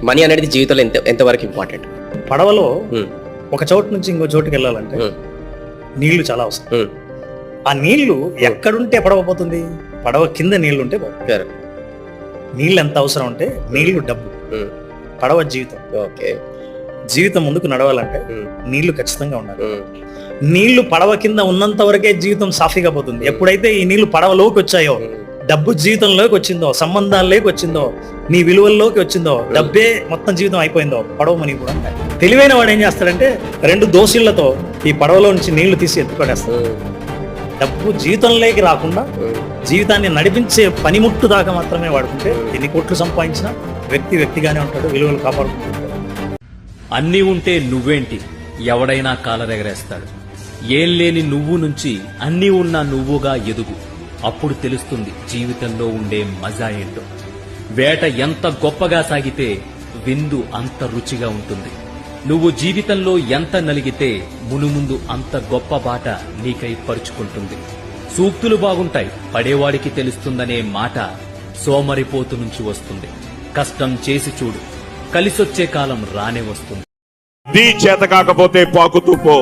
Money అనేది జీవితంలో ఎంతవరకు ఇంపార్టెంట్? పడవలో ఒక చోటు నుంచి ఇంకో చోటుకి వెళ్ళాలంటే నీళ్లు చాలా అవసరం. ఆ నీళ్లు ఎక్కడుంటే పడవ పోతుంది? పడవ కింద నీళ్లు ఉంటే పోతుంది. నీళ్ళు ఎంత అవసరం అంటే నీళ్లు డబ్బు, పడవ జీవితం. జీవితం ముందుకు నడవాలంటే నీళ్లు ఖచ్చితంగా ఉండాలి. నీళ్లు పడవ కింద ఉన్నంత వరకే జీవితం సాఫీగా పోతుంది. ఎప్పుడైతే ఈ నీళ్లు పడవలోకి వచ్చాయో, డబ్బు జీవితంలోకి వచ్చిందో, సంబంధాల్లోకి వచ్చిందో, నీ విలువల్లోకి వచ్చిందో, డబ్బే మొత్తం జీవితం అయిపోయిందో, పడవ మునిగి కూడా ఉంటాయి. తెలివైన వాడు ఏం చేస్తాడంటే 2 దోసిళ్లతో ఈ పడవలో నుంచి నీళ్లు తీసి ఎత్తుకొడేస్తాడు. డబ్బు జీవితంలోకి రాకుండా జీవితాన్ని నడిపించే పనిముట్టు దాకా మాత్రమే వాడుకుంటే ఎన్ని కోట్లు సంపాదించినా వ్యక్తిగానే ఉంటాడు, విలువలు కాపాడుకుంటాడు. అన్నీ ఉంటే నువ్వేంటి ఎవడైనా కాలరెగరేస్తాడు. ఏం లేని నువ్వు నుంచి అన్నీ ఉన్న నువ్వుగా ఎదుగు. అప్పుడు తెలుస్తుంది జీవితంలో ఉండే మజా ఏంటో. వేట ఎంత గొప్పగా సాగితే విందు అంత రుచిగా ఉంటుంది. నువ్వు జీవితంలో ఎంత నలిగితే మునుముందు అంత గొప్ప బాట నీకై పరుచుకుంటుంది. సూక్తులు బాగుంటాయి, పడేవాడికి తెలుస్తుందనే మాట సోమరిపోతు నుంచి వస్తుంది. కష్టం చేసి చూడు, కలిసొచ్చే కాలం రానే వస్తుంది. నీ చేత కాకపోతే పాకుతూ పో,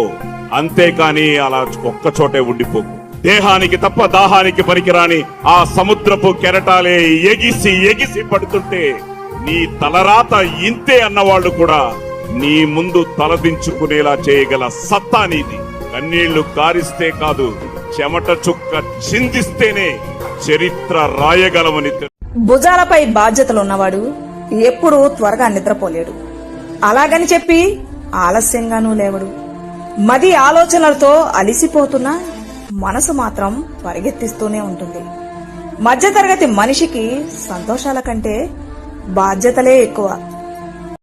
అంతేకాని అలా ఒక్కచోటే ఉండిపోకు. దేహానికి తప్ప దాహానికి పనికిరాని ఆ సముద్రపు కెరటాలే ఎగిసి ఎగిసి పడుతుంటే నీ తలరాత ఇంతే అన్నవాళ్లు కూడా నీ ముందు తలదించుకునేలా చేయగల సత్తా నీది. కన్నీళ్లు కారిస్తే కాదు, చెమట చుక్క చిందిస్తేనే చరిత్ర రాయగలమని. భుజాలపై బాధ్యతలున్నవాడు ఎప్పుడూ త్వరగా నిద్రపోలేడు. అలాగని చెప్పి ఆలస్యంగానూ లేవడు. మది ఆలోచనలతో అలిసిపోతున్నా మనసు మాత్రం పరిగెత్తిస్తూనే ఉంటుంది. మధ్యతరగతి మనిషికి సంతోషాల కంటే బాధ్యతలే ఎక్కువ.